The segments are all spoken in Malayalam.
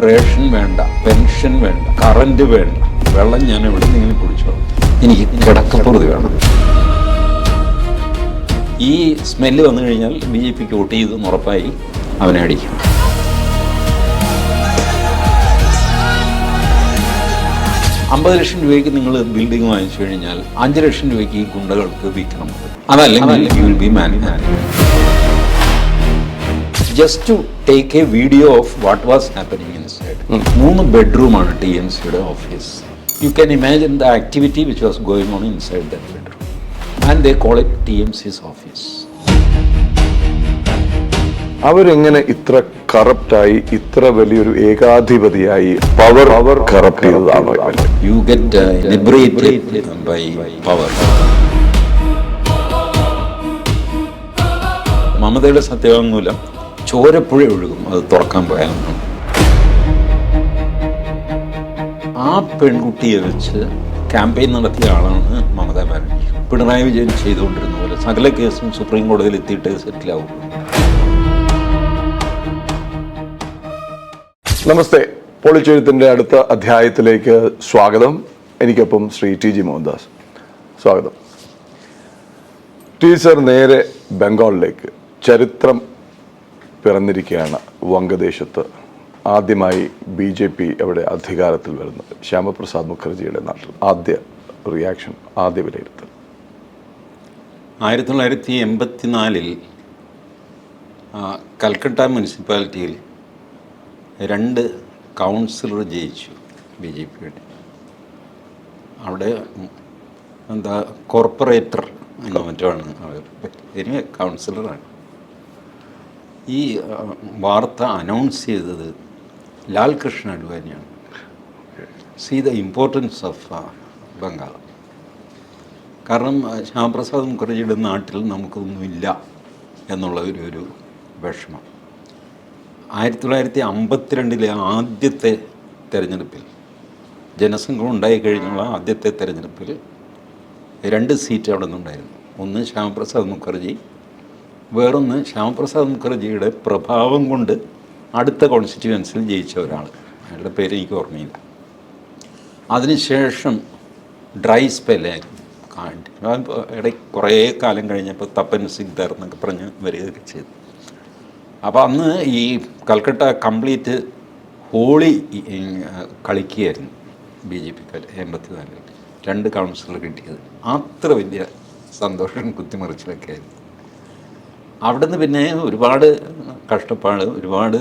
റേഷൻ വേണ്ട, പെൻഷൻ വേണ്ട, കറണ്ട് വേണ്ട, വെള്ളം ഞാൻ എവിടെ നിന്നെങ്കിലും കുടിച്ചോളാം, എനിക്ക് കിടക്കപ്പുറത്ത് വേണം. ഈ സ്മെല്ല് വന്നു കഴിഞ്ഞാൽ BJPക്ക് വോട്ട് ചെയ്തെന്ന് ഉറപ്പായി അവനെ അടിക്കും. $50 ലക്ഷം നിങ്ങൾ ബിൽഡിംഗ് വാങ്ങിച്ചു കഴിഞ്ഞാൽ 5 ലക്ഷം രൂപയ്ക്ക് ഈ ഗുണ്ടകൾക്ക് വിൽക്കണം. അതല്ലെങ്കിൽ you will be man. Just to take a video of what was happening inside. 3 ബെഡ്റൂമാണ് TMCയുടെ office. You can imagine the activity which was going on inside that bedroom. And they call it TMC's office. അവരെങ്ങനെ ഇത്ര കറപ്റ്റായി, ഇത്ര വലിയൊരു ഏകാധിപതിയായി പവർ കറപ്റ്റ് ചെയ്തതാണോ? You get liberated by power. മമതയുടെ സത്യവാങ്മൂലം ചോരപ്പുഴ ഒഴുകും അത് തുറക്കാൻ പോയാൽ. ആ പെൺകുട്ടിയെ വെച്ച് ക്യാമ്പയിൻ നടത്തിയ ആളാണ് മമതാ ബാനർജി. പിണറായി വിജയൻ ചെയ്തുകൊണ്ടിരുന്ന പോലെ സകല കേസും സുപ്രീം കോടതിയിൽ എത്തിയിട്ട് സെറ്റിലാവും. നമസ്തേ, പൊളിച്ചെഴുത്തിന്റെ അടുത്ത അധ്യായത്തിലേക്ക് സ്വാഗതം. എനിക്കൊപ്പം ശ്രീ TG മോഹൻദാസ്. സ്വാഗതം. ടീച്ചർ നേരെ ബംഗാളിലേക്ക്. ചരിത്രം പിറന്നിരിക്കുകയാണ് വംഗദേശത്ത്. ആദ്യമായി BJP അവിടെ അധികാരത്തിൽ വരുന്നത് ശ്യാമപ്രസാദ് മുഖർജിയുടെ നാട്ടിൽ. ആദ്യ റിയാക്ഷൻ, ആദ്യ വിലയിരുത്തൽ. 1984 കൽക്കട്ട മുനിസിപ്പാലിറ്റിയിൽ 2 കൗൺസിലർ ജയിച്ചു BJPയുടെ. അവിടെ എന്താ കോർപ്പറേറ്റർ എന്നോ മറ്റാണ് അവർ, ഇനി കൗൺസിലറാണ്. ഈ വാർത്ത അനൗൺസ് ചെയ്തത് ലാൽ കൃഷ്ണ അഡ്വാനിയാണ്. See the importance of Bengal. കാരണം ശ്യാമപ്രസാദ് മുഖർജിയുടെ നാട്ടിൽ നമുക്കൊന്നുമില്ല എന്നുള്ള ഒരു വിഷമം. 1952 ആദ്യത്തെ തെരഞ്ഞെടുപ്പിൽ, ജനസംഘം ഉണ്ടായിക്കഴിഞ്ഞുള്ള ആദ്യത്തെ തെരഞ്ഞെടുപ്പിൽ 2 സീറ്റ് അവിടെ നിന്നുണ്ടായിരുന്നു. ഒന്ന് ശ്യാമപ്രസാദ് മുഖർജി, വേറൊന്ന് ശ്യാമപ്രസാദ് മുഖർജിയുടെ പ്രഭാവം കൊണ്ട് അടുത്ത കോൺസ്റ്റിറ്റ്യുവൻസിൽ ജയിച്ച ഒരാൾ, അയാളുടെ പേര് എനിക്ക് ഓർമ്മയില്ല. അതിനുശേഷം ഡ്രൈ സ്പെല്ലായിരുന്നു. ഇടയ്ക്ക് കുറേ കാലം കഴിഞ്ഞപ്പോൾ തപ്പൻ സിഗ്ദർ എന്നൊക്കെ പറഞ്ഞ് വരികയൊക്കെ ചെയ്തു. അപ്പോൾ അന്ന് ഈ കൽക്കട്ട കംപ്ലീറ്റ് ഹോളി കളിക്കുകയായിരുന്നു BJPക്കാർ. 84 2 കൗൺസിലർ കിട്ടിയത് അത്ര വലിയ സന്തോഷം കുത്തിമറിച്ചിലൊക്കെ ആയിരുന്നു. അവിടുന്ന് പിന്നെ ഒരുപാട് കഷ്ടപ്പാട്, ഒരുപാട്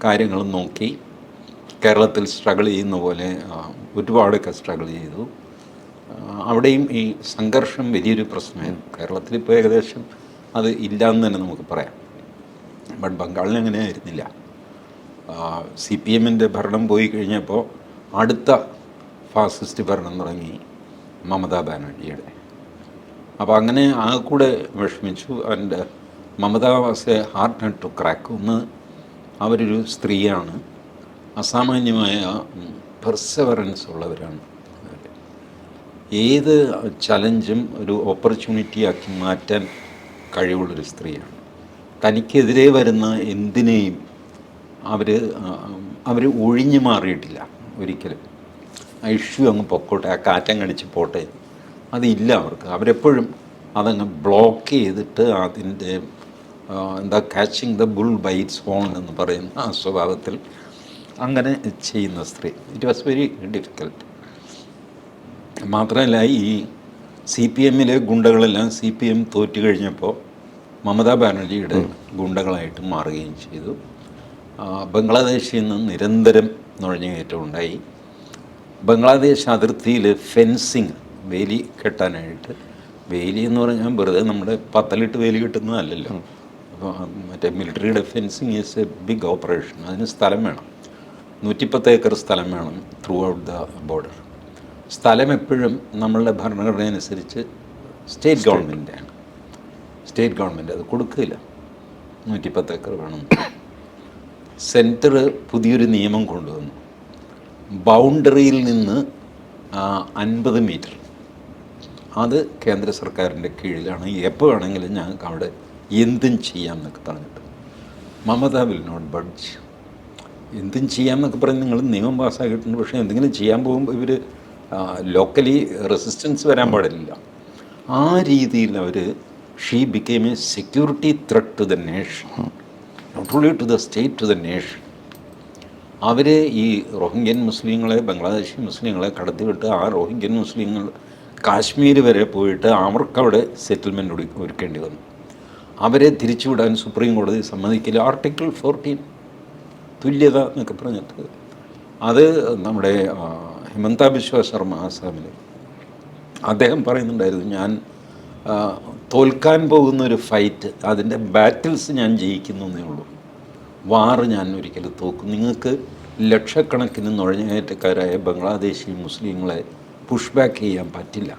കാര്യങ്ങൾ നോക്കി. കേരളത്തിൽ സ്ട്രഗിൾ ചെയ്യുന്ന പോലെ ഒരുപാടൊക്കെ സ്ട്രഗിൾ ചെയ്തു. അവിടെയും ഈ സംഘർഷം വലിയൊരു പ്രശ്നമായിരുന്നു. കേരളത്തിലിപ്പോൾ ഏകദേശം അത് ഇല്ലയെന്ന് തന്നെ നമുക്ക് പറയാം. ബട്ട് ബംഗാളിൽ അങ്ങനെ ആയിരുന്നില്ല. CPMൻ്റെ ഭരണം പോയി കഴിഞ്ഞപ്പോൾ അടുത്ത ഫാസിസ്റ്റ് ഭരണം തുടങ്ങി മമതാ ബാനർജിയുടെ. അപ്പോൾ അങ്ങനെ ആ കൂടെ വിഷമിച്ചു. And Mamata was a hard nut to crack. ഒന്ന്, അവരൊരു സ്ത്രീയാണ്, അസാമാന്യമായ പെർസെവറൻസ് ഉള്ളവരാണ്. ഏത് ചലഞ്ചും ഒരു ഓപ്പർച്യൂണിറ്റിയാക്കി മാറ്റാൻ കഴിവുള്ളൊരു സ്ത്രീയാണ്. തനിക്കെതിരെ വരുന്ന എന്തിനേയും അവർ ഒഴിഞ്ഞു മാറിയിട്ടില്ല ഒരിക്കലും. ആ ഇഷ്യൂ അങ്ങ് പൊക്കോട്ടെ, ആ കാറ്റങ്ങടിച്ച് പോട്ടെ, അതില്ല അവർക്ക്. അവരെപ്പോഴും അതങ്ങ് ബ്ലോക്ക് ചെയ്തിട്ട് അതിൻ്റെ എന്താ catching the bull by its horn എന്ന് പറയുന്ന ആ സ്വഭാവത്തിൽ അങ്ങനെ ചെയ്യുന്ന സ്ത്രീ. It was very difficult. മാത്രമല്ല, ഈ CPMലെ ഗുണ്ടകളെല്ലാം CPM തോറ്റു കഴിഞ്ഞപ്പോൾ മമതാ ബാനർജിയുടെ ഗുണ്ടകളായിട്ട് മാറുകയും ചെയ്തു. ബംഗ്ലാദേശിൽ നിന്ന് നിരന്തരം നുഴഞ്ഞുകയറ്റം ഉണ്ടായി. ബംഗ്ലാദേശ് അതിർത്തിയിൽ ഫെൻസിങ്, വേലി കെട്ടാനായിട്ട്, വേലി എന്ന് പറഞ്ഞാൽ വെറുതെ നമ്മുടെ പത്തലിട്ട് വേലി കെട്ടുന്നതല്ലല്ലോ. അപ്പോൾ മറ്റേ military fencing is a big operation. അതിന് സ്ഥലം വേണം. 110 ഏക്കർ സ്ഥലം വേണം ത്രൂ ഔട്ട് ദ ബോർഡർ. സ്ഥലം എപ്പോഴും നമ്മളുടെ ഭരണഘടന അനുസരിച്ച് സ്റ്റേറ്റ് ഗവൺമെൻറ്റാണ്. സ്റ്റേറ്റ് ഗവൺമെൻറ് അത് കൊടുക്കില്ല. 110 ഏക്കർ വേണം. സെൻറ്റർ പുതിയൊരു നിയമം കൊണ്ടുവന്നു. ബൗണ്ടറിയിൽ നിന്ന് 50 മീറ്റർ, അത് കേന്ദ്ര സർക്കാരിൻ്റെ കീഴിലാണ്. എപ്പോൾ വേണമെങ്കിലും ഞങ്ങൾക്ക് അവിടെ എന്തും ചെയ്യാം എന്നൊക്കെ പറഞ്ഞിട്ട് മമത വിൽ നോട്ട് ബഡ്ജ്. എന്തും ചെയ്യാമെന്നൊക്കെ പറഞ്ഞ് നിങ്ങൾ നിയമം പാസ്സാക്കിയിട്ടുണ്ട്, പക്ഷേ എന്തെങ്കിലും ചെയ്യാൻ പോകുമ്പോൾ ഇവർ ലോക്കലി റെസിസ്റ്റൻസ് വരാൻ പാടില്ല. ആ രീതിയിൽ അവർ she became a security threat to the nation, not only to the state, to the nation. അവർ ഈ റോഹിംഗ്യൻ മുസ്ലിങ്ങളെ, ബംഗ്ലാദേശി മുസ്ലിങ്ങളെ കടത്തിവിട്ട് ആ റോഹിംഗ്യൻ മുസ്ലിങ്ങൾ കാശ്മീർ വരെ പോയിട്ട് അവർക്കവിടെ സെറ്റിൽമെൻറ്റ് ഒരുക്കേണ്ടി വന്നു. അവരെ തിരിച്ചുവിടാൻ സുപ്രീം കോടതി സമ്മതിക്കില്ല. ആർട്ടിക്കിൾ 14 തുല്യത എന്നൊക്കെ പറഞ്ഞിട്ട് അത് നമ്മുടെ ഹിമന്ത ബിശ്വ ശർമ്മ ആസാമിൽ അദ്ദേഹം പറയുന്നുണ്ടായിരുന്നു, ഞാൻ തോൽക്കാൻ പോകുന്ന ഒരു ഫൈറ്റ്, അതിൻ്റെ ബാറ്റിൽസ് ഞാൻ ജയിക്കുന്നു എന്നേ ഉള്ളൂ, വാറ് ഞാൻ ഒരിക്കലും തോക്കും. നിങ്ങൾക്ക് ലക്ഷക്കണക്കിന് നുഴഞ്ഞുകയറ്റക്കാരായ ബംഗ്ലാദേശി മുസ്ലിങ്ങളെ പുഷ് ബാക്ക് ചെയ്യാൻ പറ്റില്ല.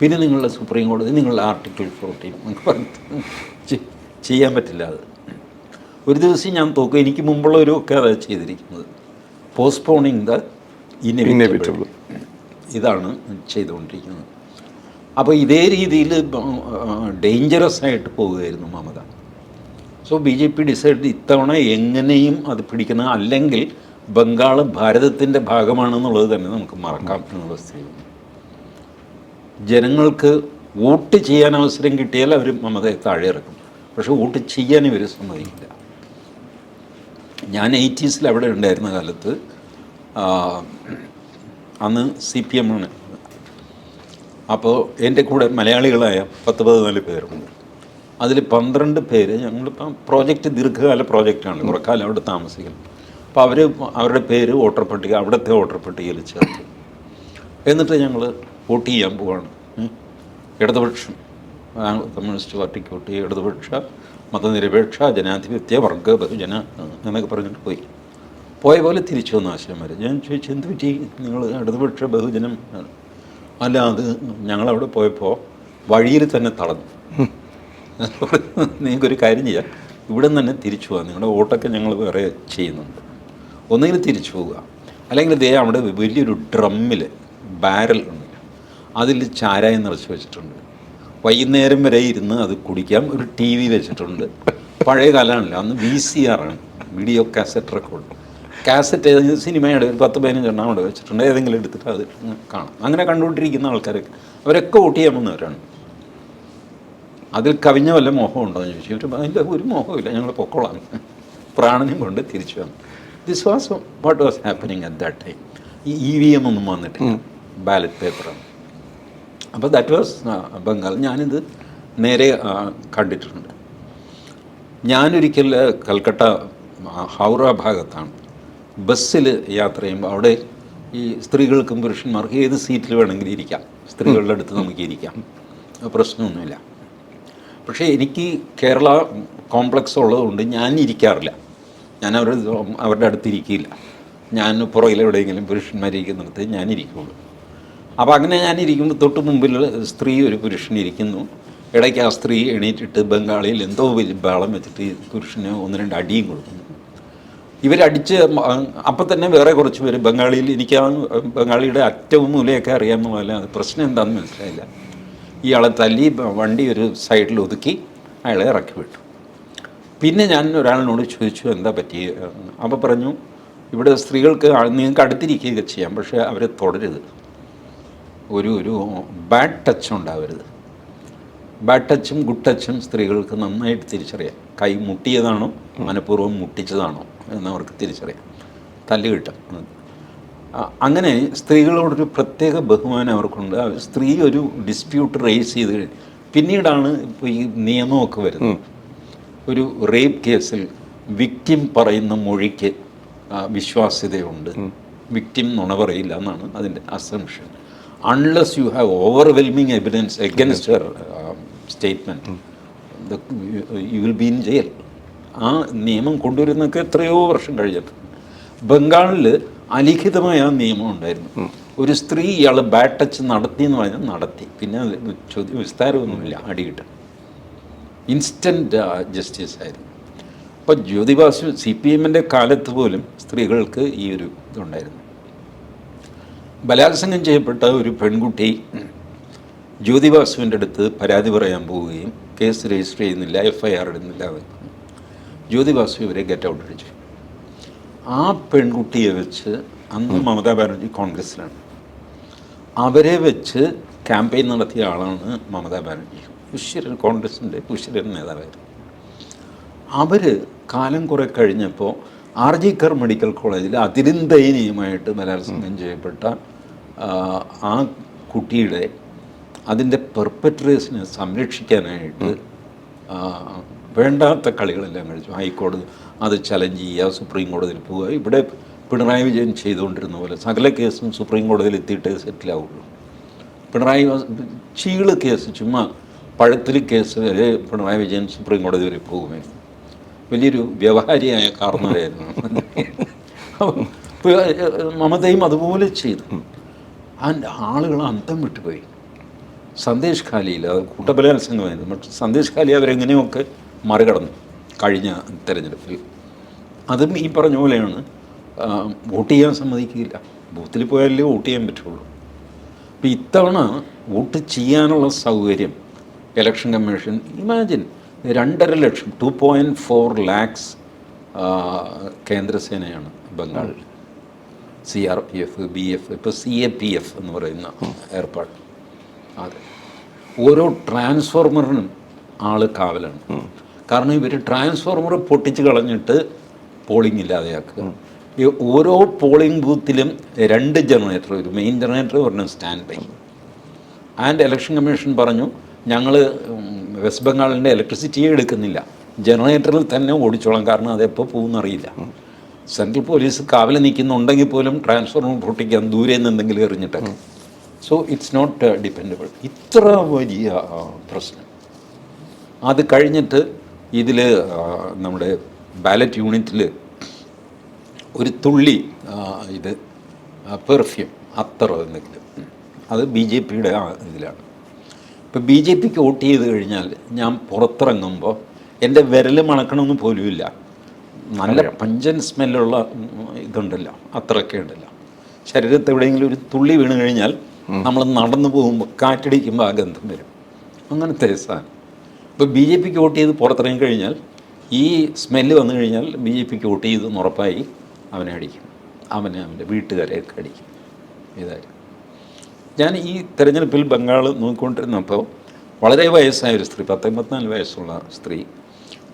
പിന്നെ നിങ്ങളുടെ സുപ്രീം കോടതി നിങ്ങളുടെ ആർട്ടിക്കിൾ 14 നമുക്ക് പറഞ്ഞിട്ട് ചെയ്യാൻ പറ്റില്ല. അത് ഒരു ദിവസം ഞാൻ തോക്കും. എനിക്ക് മുമ്പുള്ളവരൊക്കെ അതാണ് ചെയ്തിരിക്കുന്നത്. പോസ്റ്റ്പോണിങ് ദ ഇന്നെവിറ്റബിൾ, ഇതാണ് ചെയ്തുകൊണ്ടിരിക്കുന്നത്. അപ്പോൾ ഇതേ രീതിയിൽ ഡേഞ്ചറസ് ആയിട്ട് പോവുകയായിരുന്നു മമത. സോ BJP ഡിസൈഡ് ഇത്തവണ എങ്ങനെയും അത് പിടിക്കണം, അല്ലെങ്കിൽ ബംഗാൾ ഭാരതത്തിൻ്റെ ഭാഗമാണെന്നുള്ളത് തന്നെ നമുക്ക് മറക്കാം എന്നുള്ള സ്ഥിതി. ജനങ്ങൾക്ക് വോട്ട് ചെയ്യാൻ അവസരം കിട്ടിയാൽ അവർ മമതയെ താഴെ ഇറക്കും, പക്ഷെ വോട്ട് ചെയ്യാൻ ഇവർ സമ്മതിക്കില്ല. ഞാൻ 80s അവിടെ ഉണ്ടായിരുന്ന കാലത്ത് അന്ന് CPM ആണ്. അപ്പോൾ എൻ്റെ കൂടെ മലയാളികളായ 10-14 പേരുണ്ട്. അതിൽ 12 പേര് ഞങ്ങളിപ്പം പ്രോജക്റ്റ് ദീർഘകാല പ്രോജക്റ്റാണ്, കുറേ കാലം അവിടെ താമസിക്കണം. അപ്പോൾ അവരുടെ പേര് വോട്ടർ പട്ടിക, അവിടുത്തെ വോട്ടർ പട്ടികയിൽ ചേർത്ത്. എന്നിട്ട് ഞങ്ങൾ വോട്ട് ചെയ്യാൻ പോവാണ്. ഇടതുപക്ഷം, കമ്മ്യൂണിസ്റ്റ് പാർട്ടിക്ക് വോട്ട് ചെയ്യുക, ഇടതുപക്ഷ, മതനിരപേക്ഷ, ജനാധിപത്യ, വർഗ, ബഹുജന എന്നൊക്കെ പറഞ്ഞിട്ട് പോയ പോലെ തിരിച്ചു വന്ന ആശയന്മാർ. ഞാൻ ചോദിച്ചു, എന്ത് പറ്റി നിങ്ങൾ ഇടതുപക്ഷ ബഹുജനം? അല്ല, അത് ഞങ്ങളവിടെ പോയപ്പോൾ വഴിയിൽ തന്നെ തടഞ്ഞു. നിങ്ങൾക്കൊരു കാര്യം ചെയ്യാം, ഇവിടെ നിന്ന് തന്നെ തിരിച്ചു പോകാം, നിങ്ങളുടെ വോട്ടൊക്കെ ഞങ്ങൾ വേറെ ചെയ്യുന്നുണ്ട്, ഒന്നുകിൽ തിരിച്ചു പോവുക, അല്ലെങ്കിൽ ദേ അവിടെ വലിയൊരു ഡ്രമ്മിൽ ബാരൽ ഉണ്ട്, അതിൽ ചാരായം നിറച്ച് വെച്ചിട്ടുണ്ട്, വൈകുന്നേരം വരെ ഇരുന്ന് അത് കുടിക്കാം, ഒരു TV വെച്ചിട്ടുണ്ട്. പഴയ കാലമാണല്ലോ, അന്ന് VCR ആണ്, വീഡിയോ കാസറ്റ് റെക്കോർഡ്. കാസറ്റ് ഏതെങ്കിലും സിനിമയുടെ ഒരു 10-15 എണ്ണം അവിടെ വെച്ചിട്ടുണ്ട്, ഏതെങ്കിലും എടുത്തിട്ട് അത് കാണാം. അങ്ങനെ കണ്ടുകൊണ്ടിരിക്കുന്ന ആൾക്കാരൊക്കെ അവരൊക്കെ വോട്ട് ചെയ്യാൻ വന്നവരാണ്. അതിൽ കവിഞ്ഞ വല്ല മോഹമുണ്ടോ എന്ന് ചോദിച്ചു. അതിൻ്റെ ഒരു മോഹമില്ല, ഞങ്ങൾ പൊക്കോളാം, പ്രാണനും കൊണ്ട് തിരിച്ചു വന്നു. This was what was happening at that time. ഈ EVM ഒന്നും വന്നിട്ടില്ല, ബാലറ്റ് പേപ്പറാണ്. അപ്പോൾ ദാറ്റ് വാസ് ബംഗാൾ. ഞാനിത് നേരെ കണ്ടിട്ടുണ്ട്. ഞാനൊരിക്കൽ കൽക്കട്ട ഹൗറ ഭാഗത്താണ് ബസ്സിൽ യാത്ര ചെയ്യുമ്പോൾ അവിടെ ഈ സ്ത്രീകൾക്കും പുരുഷന്മാർക്കും ഏത് സീറ്റിൽ വേണമെങ്കിലും ഇരിക്കാം, സ്ത്രീകളുടെ അടുത്ത് നമുക്ക് ഇരിക്കാം, പ്രശ്നമൊന്നുമില്ല. പക്ഷേ എനിക്ക് കേരള കോംപ്ലക്സ് ഉള്ളതുകൊണ്ട് ഞാൻ ഇരിക്കാറില്ല, ഞാൻ അവരുടെ അടുത്തിരിക്കില്ല. ഞാൻ പുറകിൽ എവിടെയെങ്കിലും പുരുഷന്മാരിരിക്കുന്നിടത്ത് ഞാനിരിക്കുള്ളൂ. അപ്പോൾ അങ്ങനെ ഞാനിരിക്കുമ്പോൾ തൊട്ട് മുമ്പിൽ ഒരു പുരുഷൻ ഇരിക്കുന്നു. ഇടയ്ക്ക് ആ സ്ത്രീ എണീറ്റിട്ട് ബംഗാളിയിൽ എന്തോ വലിയ ബഹളം വെച്ചിട്ട് പുരുഷന് 1-2 അടിയും കൊടുക്കുന്നു. ഇവരടിച്ച് അപ്പം തന്നെ വേറെ കുറച്ച് പേര് ബംഗാളിയിൽ, എനിക്ക് ആ ബംഗാളിയുടെ അറ്റവും മൂലയൊക്കെ അറിയാമെന്നല്ല, അത് പ്രശ്നം എന്താണെന്ന് മനസ്സിലായില്ല. ഇയാളെ തല്ലി വണ്ടി ഒരു സൈഡിൽ ഒതുക്കി അയാളെ ഇറക്കി വിട്ടു. പിന്നെ ഞാൻ ഒരാളിനോട് ചോദിച്ചു, എന്താ പറ്റി? അപ്പോൾ പറഞ്ഞു, ഇവിടെ സ്ത്രീകൾക്ക് നിങ്ങൾക്ക് അടുത്തിരിക്കുകയൊക്കെ ചെയ്യാം, പക്ഷേ അവരെ തുടരുത്, ഒരു ബാഡ് ടച്ച് ഉണ്ടാവരുത്. ബാഡ് ടച്ചും ഗുഡ് ടച്ചും സ്ത്രീകൾക്ക് നന്നായിട്ട് തിരിച്ചറിയാം. കൈ മുട്ടിയതാണോ മനഃപൂർവ്വം മുട്ടിച്ചതാണോ എന്നവർക്ക് തിരിച്ചറിയാം, തല്ല് കിട്ടും. അങ്ങനെ സ്ത്രീകളോടൊരു പ്രത്യേക ബഹുമാനം അവർക്കുണ്ട്. സ്ത്രീ ഒരു ഡിസ്പ്യൂട്ട് റേസ് ചെയ്ത് പിന്നീടാണ് ഇപ്പോൾ ഈ നിയമമൊക്കെ വരുന്നത്. ഒരു റേപ്പ് കേസിൽ വിക്റ്റിം പറയുന്ന മൊഴിക്ക് വിശ്വാസ്യതയുണ്ട്, വിക്റ്റിം നുണ പറയില്ല എന്നാണ് അതിൻ്റെ assumption. Unless you have overwhelming evidence against her statement, U will be in jail. ആ നിയമം കൊണ്ടുവരുന്നൊക്കെ എത്രയോ വർഷം കഴിഞ്ഞിട്ടുണ്ട്. ബംഗാളിൽ അലിഖിതമായ ആ നിയമം ഉണ്ടായിരുന്നു. ഒരു സ്ത്രീ ഇയാൾ ബാഡ് ടച്ച് നടത്തി എന്ന് പറഞ്ഞാൽ നടത്തി, പിന്നെ ചോദ്യം വിസ്താരമൊന്നുമില്ല, അടികിട്ടും. ഇൻസ്റ്റൻറ്റ് ജസ്റ്റിസ് ആയിരുന്നു. അപ്പോൾ ജ്യോതിബാസു CPMൻ്റെ കാലത്ത് പോലും സ്ത്രീകൾക്ക് ഈ ഒരു ഇതുണ്ടായിരുന്നു. ബലാത്സംഗം ചെയ്യപ്പെട്ട ഒരു പെൺകുട്ടി ജ്യോതിബാസുവിൻ്റെ അടുത്ത് പരാതി പറയാൻ പോവുകയും കേസ് രജിസ്റ്റർ ചെയ്യുന്നില്ല, FIR ഇടുന്നില്ല. ജ്യോതിബാസു ഇവരെ ഗെറ്റ് ഔട്ട് അടിച്ചു. ആ പെൺകുട്ടിയെ വെച്ച് അന്ന് മമതാ ബാനർജി കോൺഗ്രസ്സിലാണ്, അവരെ വെച്ച് ക്യാമ്പയിൻ നടത്തിയ ആളാണ് മമതാ ബാനർജി. ഉശിരൻ, കോൺഗ്രസിൻ്റെ ഉശിരൻ നേതാവായിരുന്നു. അവർ കാലം കുറെ കഴിഞ്ഞപ്പോൾ RG കർ മെഡിക്കൽ കോളേജിൽ അതിലും ദയനീയമായിട്ട് ബലാത്സംഗം ചെയ്യപ്പെട്ട ആ കുട്ടിയുടെ അതിൻ്റെ പെർപ്പട്രേഴ്സിനെ സംരക്ഷിക്കാനായിട്ട് വേണ്ടാത്ത കളികളെല്ലാം കളിച്ചു. ഹൈക്കോടതി അത് ചലഞ്ച് ചെയ്യുക, സുപ്രീം കോടതിയിൽ പോവുക. ഇവിടെ പിണറായി വിജയൻ ചെയ്തുകൊണ്ടിരുന്ന പോലെ സകല കേസും സുപ്രീം കോടതിയിൽ എത്തിയിട്ടേ സെറ്റിലാവുള്ളൂ. പിണറായി ചീള് കേസ്, ചുമ്മാ പഴത്തിൽ കേസ് വരെ പിണറായി വിജയൻ സുപ്രീം കോടതി വരെ പോകുമായിരുന്നു. വലിയൊരു വ്യവഹാരിയായ കാരണവരായിരുന്നു. മമതയും അതുപോലെ ചെയ്തു. അതിൻ്റെ ആളുകൾ അന്തം വിട്ടുപോയി. സന്ദേശ് ഖാലിയിൽ അത് കൂട്ടബലാത്സംഗമായിരുന്നു. പക്ഷേ സന്ദേശ് ഖാലി അവരെങ്ങനെയൊക്കെ മറികടന്നു കഴിഞ്ഞ തെരഞ്ഞെടുപ്പിൽ. അതും ഈ പറഞ്ഞ പോലെയാണ്, വോട്ട് ചെയ്യാൻ സമ്മതിക്കില്ല. ബൂത്തിൽ പോയാലേ വോട്ട് ചെയ്യാൻ പറ്റുള്ളൂ. അപ്പോൾ ഇത്തവണ വോട്ട് ചെയ്യാനുള്ള സൗകര്യം ഇലക്ഷൻ കമ്മീഷൻ, ഇമാജിൻ 2.5 ലക്ഷം 2.4 lakhs കേന്ദ്രസേനയാണ് ബംഗാളിൽ. CRPF, BF, ഇപ്പോൾ CAPF എന്ന് പറയുന്ന ഏർപ്പാട്. അതെ, ഓരോ ട്രാൻസ്ഫോർമറിനും ആൾ കാവലാണ്. കാരണം ഇവർ ട്രാൻസ്ഫോർമർ പൊട്ടിച്ച് കളഞ്ഞിട്ട് പോളിംഗ് ഇല്ലാതെയാക്കുക. ഈ ഓരോ പോളിംഗ് ബൂത്തിലും 2 ജനറേറ്റർ, ഒരു മെയിൻ ജനറേറ്റർ, ഒരെണ്ണം stand by. And election commission പറഞ്ഞു, ഞങ്ങൾ വെസ്റ്റ് ബംഗാളിൻ്റെ ഇലക്ട്രിസിറ്റിയെ എടുക്കുന്നില്ല, ജനറേറ്ററിൽ തന്നെ ഓടിച്ചോളാം, കാരണം അതെപ്പോൾ പോകുന്നറിയില്ല. സെൻട്രൽ പോലീസ് കാവൽ നിൽക്കുന്നുണ്ടെങ്കിൽ പോലും ട്രാൻസ്ഫോർമർ പൊട്ടിക്കാൻ ദൂരെ നിന്ന് എന്തെങ്കിലും എറിഞ്ഞിട്ടൊക്കെ. So it's not dependable. ഇത്ര വലിയ പ്രശ്നം. അത് കഴിഞ്ഞിട്ട് ഇതിൽ നമ്മുടെ ബാലറ്റ് യൂണിറ്റിൽ ഒരു തുള്ളി ഇത് പെർഫ്യൂം, അത്തർ എന്തെങ്കിലും, അത് BJPയുടെ ഇതിലാണ്. ഇപ്പോൾ BJPക്ക് വോട്ട് ചെയ്ത് കഴിഞ്ഞാൽ ഞാൻ പുറത്തിറങ്ങുമ്പോൾ എൻ്റെ വിരൽ മണക്കണമെന്ന് പോലുമില്ല. നല്ല പഞ്ചൻ സ്മെല്ലുള്ള ഇതുണ്ടല്ലോ, അത്രയൊക്കെ ഉണ്ടല്ലോ ശരീരത്ത്. എവിടെയെങ്കിലും ഒരു തുള്ളി വീണ് കഴിഞ്ഞാൽ നമ്മൾ നടന്നു പോകുമ്പോൾ കാറ്റടിക്കുമ്പോൾ ആ ഗന്ധം വരും. അങ്ങനത്തെ സാധനം. ഇപ്പോൾ BJPക്ക് വോട്ട് ചെയ്ത് പുറത്തിറങ്ങി കഴിഞ്ഞാൽ ഈ സ്മെല്ല് വന്നു കഴിഞ്ഞാൽ BJPക്ക് വോട്ട് ചെയ്തെന്ന് ഉറപ്പായി അവനെ അടിക്കും, അവൻ്റെ വീട്ടുകാരെയൊക്കെ അടിക്കും. ഇതായിരുന്നു. ഞാൻ ഈ തെരഞ്ഞെടുപ്പിൽ ബംഗാൾ നോക്കിക്കൊണ്ടിരുന്നപ്പോൾ വളരെ വയസ്സായൊരു സ്ത്രീ, 54 വയസ്സുള്ള സ്ത്രീ,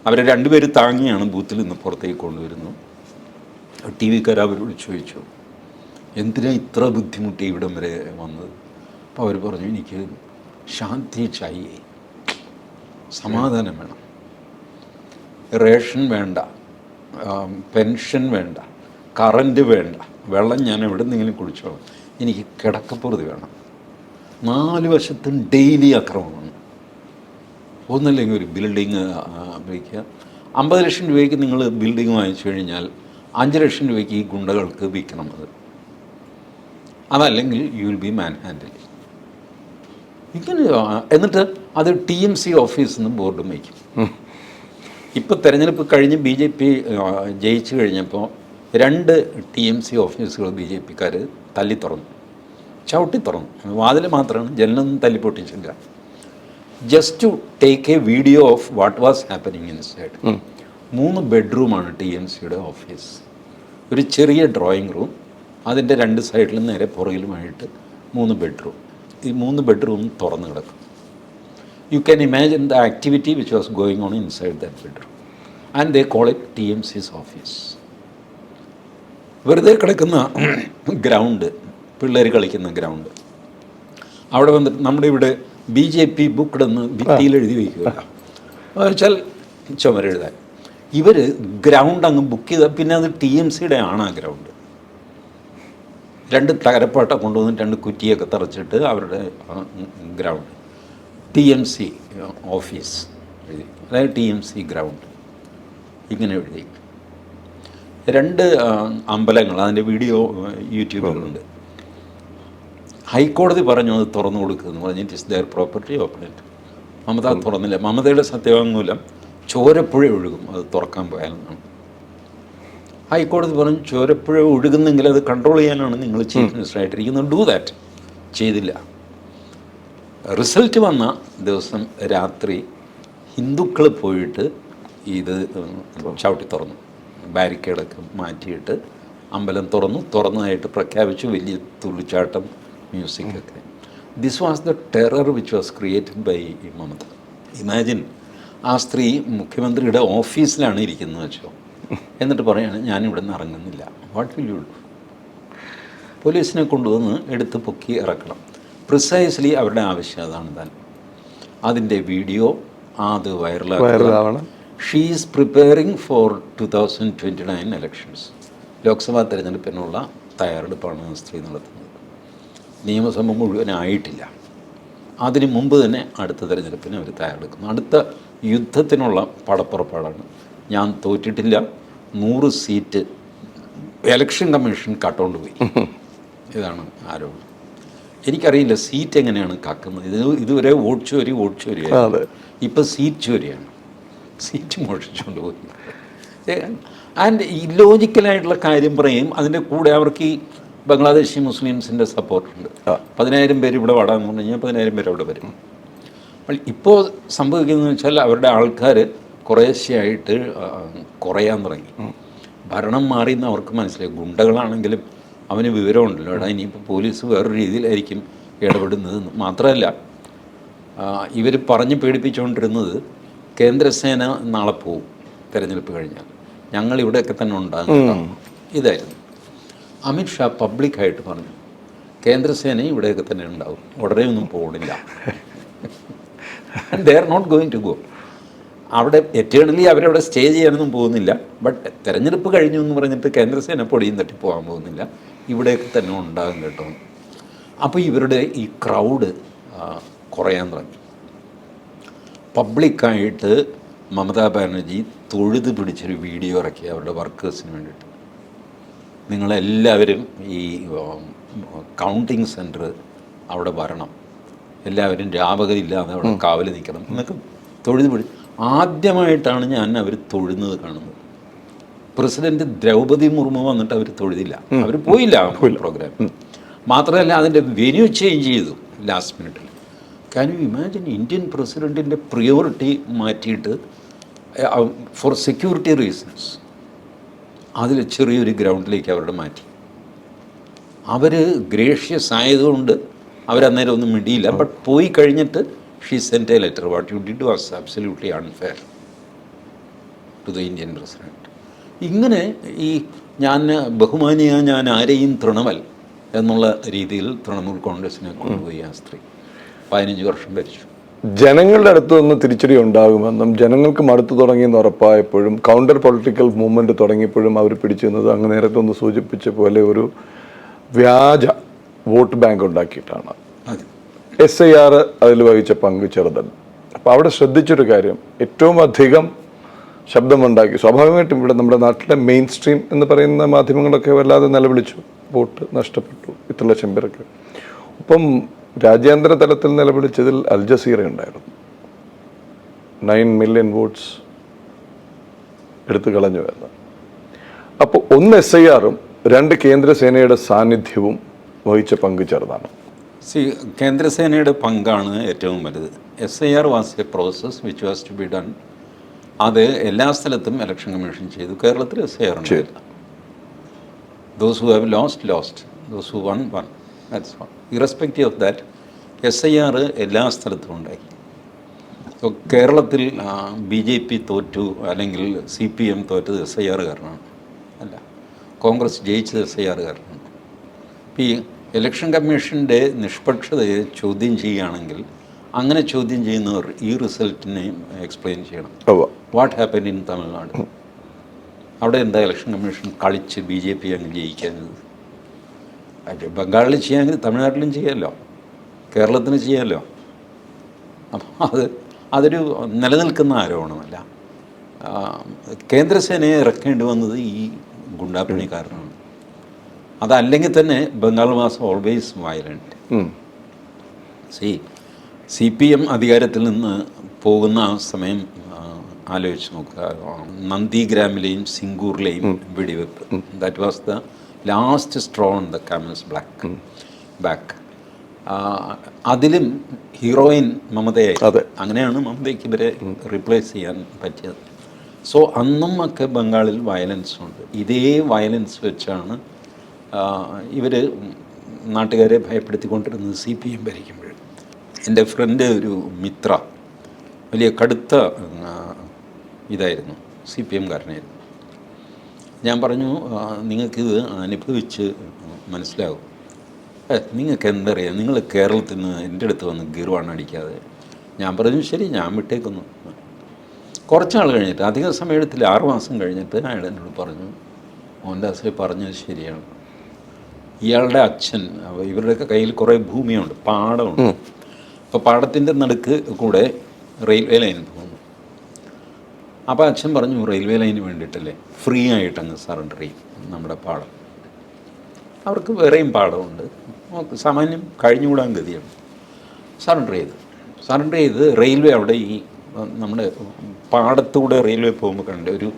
അവരെ 2 പേര് താങ്ങിയാണ് ബൂത്തിൽ നിന്ന് പുറത്തേക്ക് കൊണ്ടുവരുന്നു. TV-കാർ അവരോട് ചോദിച്ചു, എന്തിനാ ഇത്ര ബുദ്ധിമുട്ടി ഇവിടം വരെ വന്നത്? അപ്പോൾ അവർ പറഞ്ഞു, എനിക്ക് ശാന്തി ചായേ, സമാധാനം വേണം, റേഷൻ വേണ്ട, പെൻഷൻ വേണ്ട, കറൻറ്റ് വേണ്ട, വെള്ളം ഞാൻ എവിടെ നിന്നെങ്കിലും കുടിച്ചോളാം, എനിക്ക് കിടക്കപ്പുറത്ത് വേണം. 4 വശത്തും ഡെയിലി അക്രമമാണ്. ഒന്നല്ലെങ്കിൽ ഒരു ബിൽഡിങ് വയ്ക്കുക. 50 ലക്ഷം രൂപയ്ക്ക് നിങ്ങൾ ബിൽഡിങ് വാങ്ങിച്ചു കഴിഞ്ഞാൽ 5 ലക്ഷം രൂപയ്ക്ക് ഈ ഗുണ്ടകൾക്ക് വിൽക്കണം. അതല്ലെങ്കിൽ you will be man handle. ഇങ്ങനെ എന്നിട്ട് അത് TMC ഓഫീസിൽ നിന്ന് ബോർഡും വയ്ക്കും. ഇപ്പോൾ തെരഞ്ഞെടുപ്പ് കഴിഞ്ഞ് BJP ജയിച്ചു കഴിഞ്ഞപ്പോൾ 2 TMC ഓഫീസുകൾ BJPക്കാർ തല്ലി തുറന്നു, ചവിട്ടി തുറന്നു. വാതിൽ മാത്രമാണ്, ജനലൊന്നും തല്ലിപ്പൊട്ടിച്ചില്ല. Just to take a video of what was happening inside. 3 ബെഡ്റൂമാണ് TMCയുടെ ഓഫീസ്. ഒരു ചെറിയ ഡ്രോയിങ് റൂം, അതിൻ്റെ 2 സൈഡിലും നേരെ പുറകിലുമായിട്ട് 3 ബെഡ്റൂം. ഈ 3 ബെഡ്റൂം തുറന്നു കിടക്കും. U can imagine the activity which was going on inside that bedroom. And they call it TMC's office. വെറുതെ കിടക്കുന്ന ഗ്രൗണ്ട്, പിള്ളേർ കളിക്കുന്ന ഗ്രൗണ്ട്, അവിടെ വന്നിട്ട് നമ്മുടെ ഇവിടെ BJP ബുക്ക്ഡ് എന്ന് ഭിത്തിയിൽ എഴുതി വയ്ക്കുക വെച്ചാൽ ചുമരെഴുതാൻ. ഇവർ ഗ്രൗണ്ട് അങ്ങ് ബുക്ക് ചെയ്താൽ പിന്നെ അത് TMCയുടെ ആണ് ആ ഗ്രൗണ്ട്. 2 തകരപ്പാട്ട കൊണ്ടുവന്ന് 2 കുറ്റിയൊക്കെ തറച്ചിട്ട് അവരുടെ ഗ്രൗണ്ട് TMC ഓഫീസ് എഴുതി, അതായത് TMC ഗ്രൗണ്ട് ഇങ്ങനെ എഴുതി. 2 അമ്പലങ്ങൾ, അതിൻ്റെ വീഡിയോ യൂട്യൂബിലുണ്ട്. ഹൈക്കോടതി പറഞ്ഞു അത് തുറന്നു കൊടുക്കുമെന്ന് പറഞ്ഞിട്ട് it's their property, open it. Mamata തുറന്നില്ല. മമതയുടെ സത്യവാങ്മൂലം ചോരപ്പുഴ ഒഴുകും അത് തുറക്കാൻ പോയാലെന്നാണ്. ഹൈക്കോടതി പറഞ്ഞു ചോരപ്പുഴ ഒഴുകുന്നെങ്കിൽ അത് കൺട്രോൾ ചെയ്യാനാണ് നിങ്ങൾ ചീഫ് മിനിസ്റ്ററായിട്ടിരിക്കുന്നത്, ഡു ദാറ്റ്. ചെയ്തില്ല. റിസൾട്ട് വന്ന ദിവസം രാത്രി ഹിന്ദുക്കൾ പോയിട്ട് ഇത് ചവിട്ടി തുറന്നു. ബാരിക്കേഡൊക്കെ മാറ്റിയിട്ട് അമ്പലം തുറന്നതായിട്ട് പ്രഖ്യാപിച്ചു. വലിയ തുള്ളിച്ചാട്ടം, മ്യൂസിക്കൊക്കെ. This was the terror which was created by Mamata. Imagine, ആ സ്ത്രീ മുഖ്യമന്ത്രിയുടെ ഓഫീസിലാണ് ഇരിക്കുന്നത് വെച്ചോ, എന്നിട്ട് പറയാണ് ഞാനിവിടെ നിന്ന് ഇറങ്ങുന്നില്ല. What will you do? പോലീസിനെ കൊണ്ടുവന്ന് എടുത്ത് പൊക്കി ഇറക്കണം. പ്രിസൈസ്ലി അവരുടെ ആവശ്യം അതാണ് താൻ. അതിൻ്റെ വീഡിയോ അത് വൈറലാവണം. She is preparing for 2029 elections. Lok Sabha തെരഞ്ഞെടുപ്പിനുള്ള തയ്യാറെടുപ്പാണ് സ്ത്രീ നടത്തുന്നത്. നിയമസഭ മുഴുവനായിട്ടില്ല. അതിന് മുമ്പ് തന്നെ അടുത്ത തെരഞ്ഞെടുപ്പിന് അവർ തയ്യാറെടുക്കുന്നു. അടുത്ത യുദ്ധത്തിനുള്ള പടപ്പുറപ്പാടാണ്. ഞാൻ തോറ്റിട്ടില്ല, 100 സീറ്റ് ഇലക്ഷൻ കമ്മീഷൻ കട്ടുകൊണ്ട് പോയി. ഇതാണ് ആരോപണം. എനിക്കറിയില്ല സീറ്റ് എങ്ങനെയാണ് കാക്കുന്നത്. ഇതുവരെ വോട്ട് ചോരിയാണ്. ഇപ്പം സീറ്റ് ചോരിയാണ്. സീറ്റ് മോഷിച്ചുകൊണ്ട് പോയി. ആൻഡ് ഇല്ലോജിക്കലായിട്ടുള്ള കാര്യം പറയും. അതിൻ്റെ കൂടെ അവർക്ക് ഈ ബംഗ്ലാദേശി മുസ്ലിംസിൻ്റെ സപ്പോർട്ടുണ്ട്. 10,000 പേര് ഇവിടെ വാടാന്ന് പറഞ്ഞു കഴിഞ്ഞാൽ 10,000 പേര് അവിടെ വരും. ഇപ്പോൾ സംഭവിക്കുന്നതെന്ന് വെച്ചാൽ അവരുടെ ആൾക്കാർ കുറേശ്ശെയായിട്ട് കുറയാൻ തുടങ്ങി. ഭരണം മാറിയെന്ന് അവർക്ക് മനസ്സിലായി. ഗുണ്ടകളാണെങ്കിലും അവന് വിവരമുണ്ടല്ലോ, എടാ ഇനിയിപ്പോൾ പോലീസ് വേറൊരു രീതിയിലായിരിക്കും ഇടപെടുന്നത്. മാത്രമല്ല ഇവർ പറഞ്ഞ് പേടിപ്പിച്ചുകൊണ്ടിരുന്നത് കേന്ദ്രസേന നാളെ പോവും തെരഞ്ഞെടുപ്പ് കഴിഞ്ഞാൽ, ഞങ്ങൾ ഇവിടെയൊക്കെ തന്നെ ഉണ്ടാകും. ഇതായിരുന്നു. അമിത്ഷാ പബ്ലിക്കായിട്ട് പറഞ്ഞു കേന്ദ്രസേന ഇവിടെയൊക്കെ തന്നെ ഉണ്ടാവും, ഉടനെ ഒന്നും പോകണില്ല. They are not going to go. അവിടെ എറ്റേണലി അവരവിടെ സ്റ്റേ ചെയ്യാനൊന്നും പോകുന്നില്ല. ബട്ട് തെരഞ്ഞെടുപ്പ് കഴിഞ്ഞു എന്ന് പറഞ്ഞിട്ട് കേന്ദ്രസേന പൊടിയും തട്ടി പോകാൻ പോകുന്നില്ല, ഇവിടെയൊക്കെ തന്നെ ഉണ്ടാകും കേട്ടോ. അപ്പോൾ ഇവരുടെ ഈ ക്രൗഡ് കുറയാൻ തുടങ്ങി. പബ്ലിക്കായിട്ട് മമതാ ബാനർജി തൊഴുത് പിടിച്ചൊരു വീഡിയോ ഇറക്കി അവരുടെ വർക്കേഴ്സിന് വേണ്ടിയിട്ട്. നിങ്ങളെല്ലാവരും ഈ കൗണ്ടിങ് സെൻറ്റർ അവിടെ വരണം, എല്ലാവരും രാപകലില്ലാതെ അവിടെ കാവൽ നിൽക്കണം എന്നൊക്കെ തൊഴുത് പിടി. ആദ്യമായിട്ടാണ് ഞാൻ അവർ തൊഴുന്നത് കാണുന്നത്. പ്രസിഡന്റ് ദ്രൗപദി മുർമു വന്നിട്ട് അവർ തൊഴുതില്ല, അവർ പോയില്ല പ്രോഗ്രാം. മാത്രമല്ല അതിൻ്റെ വെന്യൂ ചേഞ്ച് ചെയ്തു ലാസ്റ്റ് മിനിറ്റിൽ. Can you imagine? ഇന്ത്യൻ പ്രസിഡൻറ്റിൻ്റെ പ്രിയോറിറ്റി മാറ്റിയിട്ട് ഫോർ സെക്യൂരിറ്റി റീസൺസ് അതിൽ ചെറിയൊരു ഗ്രൗണ്ടിലേക്ക് അവരുടെ മാറ്റി. അവർ ഗ്രേഷ്യസ് ആയതുകൊണ്ട് അവരന്നേരം ഒന്നും മിണ്ടിയില്ല. ബട്ട് പോയി കഴിഞ്ഞിട്ട് she sent a letter, what you did was absolutely unfair to the Indian president. ഇങ്ങനെ ഈ ഞാൻ ബഹുമാനിയ ഞാൻ ആരെയും തൃണമൽ എന്നുള്ള രീതിയിൽ തൃണമൂൽ കോൺഗ്രസിനെ കൊണ്ടുപോയി ആ സ്ത്രീ. 15 വർഷം ഭരിച്ചു. ജനങ്ങളുടെ അടുത്ത് നിന്ന് തിരിച്ചടി ഉണ്ടാകുമെന്നും ജനങ്ങൾക്ക് മടുത്തു തുടങ്ങിയെന്ന് ഉറപ്പായപ്പോഴും കൗണ്ടർ പൊളിറ്റിക്കൽ മൂവ്മെൻറ്റ് തുടങ്ങിയപ്പോഴും അവർ പിടിച്ചു നിന്നത് അങ്ങ് നേരത്തെ ഒന്ന് സൂചിപ്പിച്ച പോലെ ഒരു വ്യാജ വോട്ട് ബാങ്ക് ഉണ്ടാക്കിയിട്ടാണ്. SIR അതിൽ വഹിച്ച പങ്ക് ചെറുതല്ല. അപ്പോൾ അവിടെ ശ്രദ്ധിച്ചൊരു കാര്യം, ഏറ്റവും അധികം ശബ്ദമുണ്ടാക്കി സ്വാഭാവികമായിട്ടും ഇവിടെ നമ്മുടെ നാട്ടിലെ മെയിൻ സ്ട്രീം എന്ന് പറയുന്ന മാധ്യമങ്ങളൊക്കെ വല്ലാതെ നിലവിളിച്ചു, വോട്ട് നഷ്ടപ്പെട്ടു, ഇത്ര ലക്ഷം പേരൊക്കെ. ഒപ്പം രാജ്യാന്തര തലത്തിൽ നിലവിളിച്ചതിൽ അൽ ജസീറ ഉണ്ടായിരുന്നു. 9 മില്യൺ വോട്ട്സ് എടുത്തു കളഞ്ഞു വരുന്നത്. അപ്പോൾ 1 SIR-ഉം 2 കേന്ദ്രസേനയുടെ സാന്നിധ്യവും വഹിച്ച പങ്ക് ചെറുതാണ്. കേന്ദ്രസേനയുടെ പങ്കാണ് ഏറ്റവും വലുത്. SIR was a process which was to be done. അത് എല്ലാ സ്ഥലത്തും ഇലക്ഷൻ കമ്മീഷൻ ചെയ്തു. കേരളത്തിൽ SIR ഉണ്ടായില്ല. Those who have lost, those who won. That's all. Irrespective of that SIR എല്ലാ സ്ഥലത്തും ഉണ്ടായി. സോ കേരളത്തിൽ BJP തോറ്റു അല്ലെങ്കിൽ CPM തോറ്റത് SIR കാരണമാണ് അല്ല, കോൺഗ്രസ് ജയിച്ചത് SIR കാരണമാണ്. ഈ ഇലക്ഷൻ കമ്മീഷൻ്റെ നിഷ്പക്ഷതയെ ചോദ്യം ചെയ്യുകയാണെങ്കിൽ അങ്ങനെ ചോദ്യം ചെയ്യുന്നവർ ഈ റിസൾട്ടിനെ എക്സ്പ്ലെയിൻ ചെയ്യണം. What happen in Tamil Nadu? അവിടെ എന്താ ഇലക്ഷൻ കമ്മീഷൻ കളിച്ച് BJP അങ്ങ് ജയിക്കാഞ്ഞത്? ബംഗാളിൽ ചെയ്യാമെങ്കിൽ തമിഴ്നാട്ടിലും ചെയ്യാമല്ലോ, കേരളത്തിന് ചെയ്യാമല്ലോ. അപ്പോൾ അതൊരു നിലനിൽക്കുന്ന ആരോപണമല്ല. കേന്ദ്രസേനയെ ഇറക്കേണ്ടി വന്നത് ഈ ഗുണ്ടാപ്പണി കാരണമാണ്. അതല്ലെങ്കിൽ തന്നെ Bengal was always violent. CPM അധികാരത്തിൽ നിന്ന് പോകുന്ന ആ സമയം ആലോചിച്ച് നോക്കുക. നന്ദിഗ്രാമിലെയും സിംഗൂറിലെയും വെടിവെപ്പ്, that was the last straw on the camel's back. അതിലും ഹീറോയിൻ മമതയായി. അങ്ങനെയാണ് മമതയ്ക്ക് ഇവരെ റീപ്ലേസ് ചെയ്യാൻ പറ്റിയത്. സോ അന്നും ഒക്കെ ബംഗാളിൽ വയലൻസ് ഉണ്ട്. ഇതേ വയലൻസ് വെച്ചാണ് ഇവർ നാട്ടുകാരെ ഭയപ്പെടുത്തിക്കൊണ്ടിരുന്നത് CPM ഭരിക്കുമ്പോൾ. എൻ്റെ ഫ്രണ്ട് ഒരു മിത്ര വലിയ കടുത്ത ഇതായിരുന്നു, CPM കാരനായിരുന്നു. ഞാൻ പറഞ്ഞു, നിങ്ങൾക്കിത് അനുഭവിച്ച് മനസ്സിലാവും. നിങ്ങൾക്ക് എന്തറിയാം, നിങ്ങൾ കേരളത്തിൽ നിന്ന് എൻ്റെ അടുത്ത് വന്ന് ഗീർവാണ് അടിക്കാതെ. ഞാൻ പറഞ്ഞു ശരി, ഞാൻ വിട്ടേക്കുന്നു. കുറച്ച് നാൾ കഴിഞ്ഞിട്ട്, അധിക സമയം എടുത്തില്ല, 6 മാസം കഴിഞ്ഞിട്ട് അയാൾ എന്നോട് പറഞ്ഞു, മോഹൻദാസ് പറഞ്ഞത് ശരിയാണ്. ഇയാളുടെ അച്ഛൻ, ഇവരുടെയൊക്കെ കയ്യിൽ കുറേ ഭൂമിയുണ്ട്, പാടമുണ്ട്. അപ്പോൾ പാടത്തിൻ്റെ നടുക്ക് കൂടെ റെയിൽവേ ലൈൻ പോകുന്നു. അപ്പോൾ അച്ഛൻ പറഞ്ഞു, റെയിൽവേ ലൈന് വേണ്ടിയിട്ടല്ലേ ഫ്രീ ആയിട്ടങ്ങ് സറണ്ടർ ചെയ്യും നമ്മുടെ പാടം. അവർക്ക് വേറെയും പാടമുണ്ട്, സാമാന്യം കഴിഞ്ഞുകൂടാൻ ഗതിയാണ്. സറണ്ടർ ചെയ്ത് റെയിൽവേ അവിടെ ഈ നമ്മുടെ പാടത്തൂടെ റെയിൽവേ പോകുമ്പോൾ കണ്ട ഒരു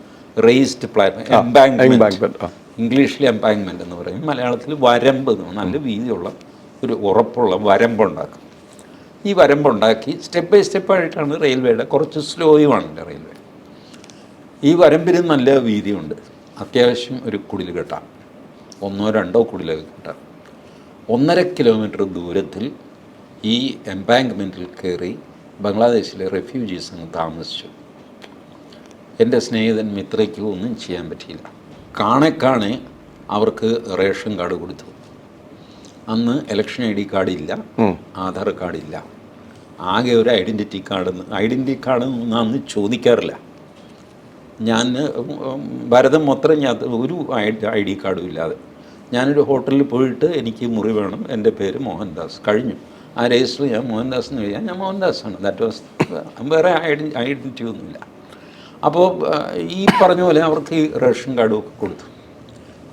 റേസ്ഡ് പ്ലാറ്റ്ഫോം, എംബാങ്ക്മെൻറ്റ്, ഇംഗ്ലീഷിൽ എംബാങ്ക്മെൻറ്റ് എന്ന് പറയും, മലയാളത്തിൽ വരമ്പ്, നല്ല വീതിയുള്ള ഒരു ഉറപ്പുള്ള വരമ്പുണ്ടാക്കും. ഈ വരമ്പുണ്ടാക്കി സ്റ്റെപ്പ് ബൈ സ്റ്റെപ്പായിട്ടാണ് റെയിൽവേയുടെ, കുറച്ച് സ്ലോയുമാണ് റെയിൽവേ. ഈ വരമ്പിന് നല്ല വീതിയുണ്ട്, അത്യാവശ്യം ഒരു കുടിൽ കെട്ടാം, 1-2 കുടിലൊക്കെ കെട്ടാം. 1.5 കിലോമീറ്റർ ദൂരത്തിൽ ഈ എംബാങ്ക്മെൻറ്റിൽ കയറി ബംഗ്ലാദേശിലെ റെഫ്യൂജീസ് അങ്ങ് താമസിച്ചു. എൻ്റെ സ്നേഹിതൻ മിത്രയ്ക്ക് ഒന്നും ചെയ്യാൻ പറ്റിയില്ല. കാണെ അവർക്ക് റേഷൻ കാർഡ് കൊടുത്തു. അന്ന് ഇലക്ഷൻ ID കാർഡില്ല, ആധാർ കാർഡില്ല, ആകെ ഒരു ഐഡൻറ്റിറ്റി കാർഡ് അന്ന് ചോദിക്കാറില്ല. ഞാൻ ഭാരതം മൊത്തം ഒരു ID കാർഡും ഇല്ലാതെ ഞാനൊരു ഹോട്ടലിൽ പോയിട്ട് എനിക്ക് മുറി വേണം, എൻ്റെ പേര് മോഹൻദാസ്, കഴിഞ്ഞു. ആ രജിസ്റ്റർ ഞാൻ മോഹൻദാസ് എന്ന് എഴുതിയാൽ ഞാൻ മോഹൻദാസാണ്. ദാറ്റ് വാസ്, വേറെ ഐഡൻറ്റിറ്റി ഒന്നുമില്ല. അപ്പോൾ ഈ പറഞ്ഞ പോലെ അവർക്ക് ഈ റേഷൻ കാർഡും ഒക്കെ കൊടുത്തു.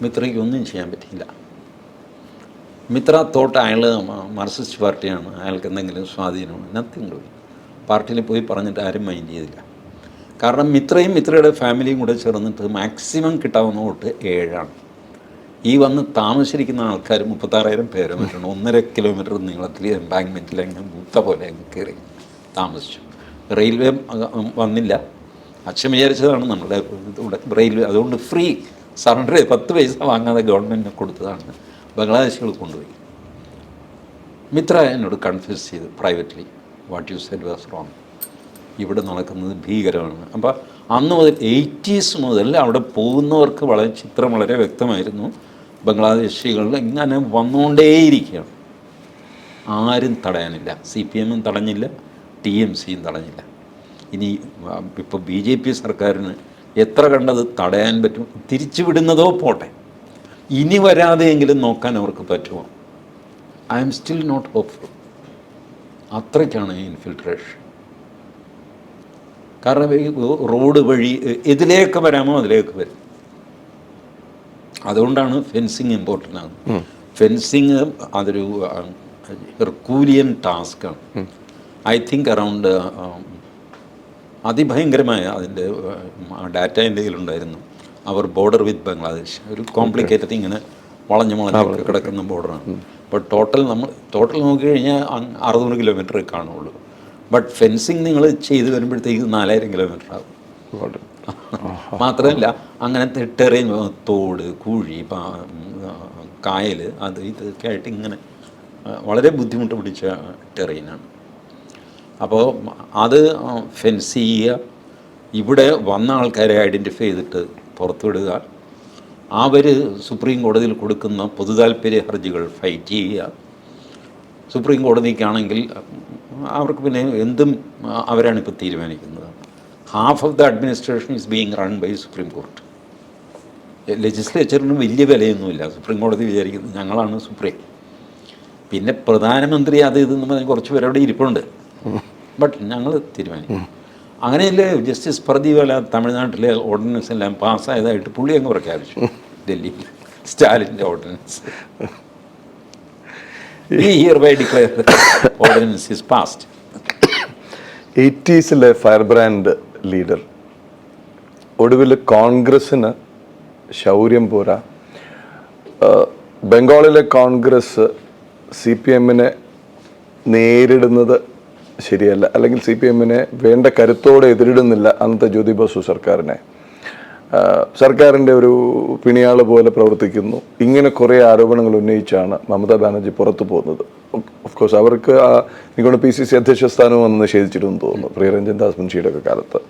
മിത്രയ്ക്ക് ഒന്നും ചെയ്യാൻ പറ്റിയില്ല. മിത്ര തോട്ട് അയാൾ മാർക്സിസ്റ്റ് പാർട്ടിയാണ്, അയാൾക്ക് എന്തെങ്കിലും സ്വാധീനമാണ്. Nothing doing. പാർട്ടിയിൽ പോയി പറഞ്ഞിട്ട് ആരും മൈൻഡ് ചെയ്തില്ല. കാരണം മിത്രയും മിത്രയുടെ ഫാമിലിയും കൂടെ ചേർന്നിട്ട് മാക്സിമം കിട്ടാവുന്ന വോട്ട് 7ആണ്. ഈ വന്ന് താമസിച്ചിരിക്കുന്ന ആൾക്കാർ 36,000 പേര് മറ്റുണ്ട്. 1.5 കിലോമീറ്റർ നീളത്തിൽ എംബാങ്ക്മെൻറ്റിൽ അങ്ങനെ മൂത്ത പോലെ കയറി താമസിച്ചു. റെയിൽവേ വന്നില്ല. അച്ഛൻ വിചാരിച്ചതാണ് നമ്മുടെ ഇവിടെ റെയിൽവേ, അതുകൊണ്ട് ഫ്രീ സറണ്ടർ 10 പൈസ വാങ്ങാതെ ഗവൺമെൻറ്റിന് കൊടുത്തതാണ്. ബംഗ്ലാദേശികൾ കൊണ്ടുപോയി. മിത്ര എന്നോട് കൺഫ്യൂസ് ചെയ്തു privately, what you said was wrong, ഇവിടെ നടക്കുന്നത് ഭീകരമാണ്. അപ്പോൾ അന്ന് മുതൽ 80s മുതൽ അവിടെ പോകുന്നവർക്ക് ചിത്രം വളരെ വ്യക്തമായിരുന്നു. ബംഗ്ലാദേശികൾ ഇങ്ങനെ വന്നുകൊണ്ടേയിരിക്കുകയാണ്, ആരും തടയാനില്ല. CPM തടഞ്ഞില്ല, TMCയും തടഞ്ഞില്ല. ഇനി ഇപ്പോൾ BJP സർക്കാരിന് എത്ര കണ്ടത് തടയാൻ പറ്റും? തിരിച്ചുവിടുന്നതോ പോട്ടെ, ഇനി വരാതെയെങ്കിലും നോക്കാൻ അവർക്ക് പറ്റുമോ? I am still not hopeful. അത്രയ്ക്കാണ് ഇൻഫിൽട്രേഷൻ. കാരണം ഈ റോഡ് വഴി ഇതിലേക്ക് വരാമോ അതിലേക്ക് വരും. അതുകൊണ്ടാണ് ഫെൻസിങ് ഇമ്പോർട്ടൻ്റ് ആകുന്നത്. ഫെൻസിങ് അതൊരു ഹെർക്കൂലിയൻ ടാസ്ക്കാണ്. ഐ തിങ്ക് അറൗണ്ട് അതിഭയങ്കരമായ അതിൻ്റെ ഡാറ്റ എൻ്റെ കയ്യിലുണ്ടായിരുന്നു. അവർ ബോർഡർ വിത്ത് ബംഗ്ലാദേശ്, ഒരു കോംപ്ലിക്കേറ്റഡ് ഇങ്ങനെ വളഞ്ഞ് കിടക്കുന്ന ബോർഡറാണ്. അപ്പോൾ ടോട്ടൽ നോക്കിക്കഴിഞ്ഞാൽ 600 കിലോമീറ്റർ കാണുള്ളൂ. ബട്ട് ഫെൻസിങ് നിങ്ങൾ ചെയ്ത് വരുമ്പോഴത്തേക്ക് 4000 കിലോമീറ്റർ ആകും. മാത്രമല്ല അങ്ങനത്തെ ടെറൈൻ, തോട്, കുഴി, കായൽ, അത് ഇതൊക്കെ ആയിട്ട് ഇങ്ങനെ വളരെ ബുദ്ധിമുട്ട് പിടിച്ച ടെറൈനാണ്. അപ്പോൾ അത് ഫെൻസ് ചെയ്യുക, ഇവിടെ വന്ന ആൾക്കാരെ ഐഡൻറ്റിഫൈ ചെയ്തിട്ട് പുറത്തുവിടുക, അവർ സുപ്രീം കോടതിയിൽ കൊടുക്കുന്ന പൊതുതാൽപര്യ ഹർജികൾ ഫൈറ്റ് ചെയ്യുക. സുപ്രീം കോടതിക്കാണെങ്കിൽ അവർക്ക് പിന്നെ എന്തും അവരാണിപ്പോൾ തീരുമാനിക്കുന്നത്. Half of the administration is being run by supreme court. ലെജിസ്ലേച്ചറിന് വലിയ വിലയൊന്നുമില്ല. സുപ്രീം കോടതി വിചാരിക്കുന്നത് ഞങ്ങളാണ് സുപ്രീം. പിന്നെ പ്രധാനമന്ത്രി അത് ഇതെന്ന് പറഞ്ഞാൽ കുറച്ച് പേരവിടെ ഇരിപ്പുണ്ട്, ബട്ട് ഞങ്ങൾ തീരുമാനിക്കും. അങ്ങനെയല്ലേ ജസ്റ്റിസ് പ്രദീപല തമിഴ്നാട്ടിലെ ഓർഡിനൻസ് എല്ലാം പാസ്സായതായിട്ട് പുള്ളി അങ്ങ് പ്രഖ്യാപിച്ചു. ഡൽഹിയിൽ സ്റ്റാലിൻ്റെ ordinance, we hereby declare the ordinance is passed. 80s fire brand leader ഒടുവിൽ കോൺഗ്രസ്സിന് ശൗര്യം പോരാ. ബംഗാളിലെ കോൺഗ്രസ് CPM നേരിടുന്നത് ശരിയല്ല, അല്ലെങ്കിൽ CPM-നെ വേണ്ട കരുത്തോടെ എതിരിടുന്നില്ല അന്നത്തെ ജ്യോതി ബസു സർക്കാരിനെ. സർക്കാരിൻ്റെ ഒരു പിണിയാള് പോലെ പ്രവർത്തിക്കുന്നു. ഇങ്ങനെ കുറേ ആരോപണങ്ങൾ ഉന്നയിച്ചാണ് മമതാ ബാനർജി പുറത്തു പോകുന്നത്. ഓഫ് കോഴ്സ് അവർക്ക് എനിക്കൊണ്ട് PCC അധ്യക്ഷ സ്ഥാനവും അന്ന് നിഷേധിച്ചിരുന്നു തോന്നുന്നു, പ്രിയരഞ്ജൻ ദാസ് മുൻഷിയുടെ ഒക്കെ കാലത്ത്.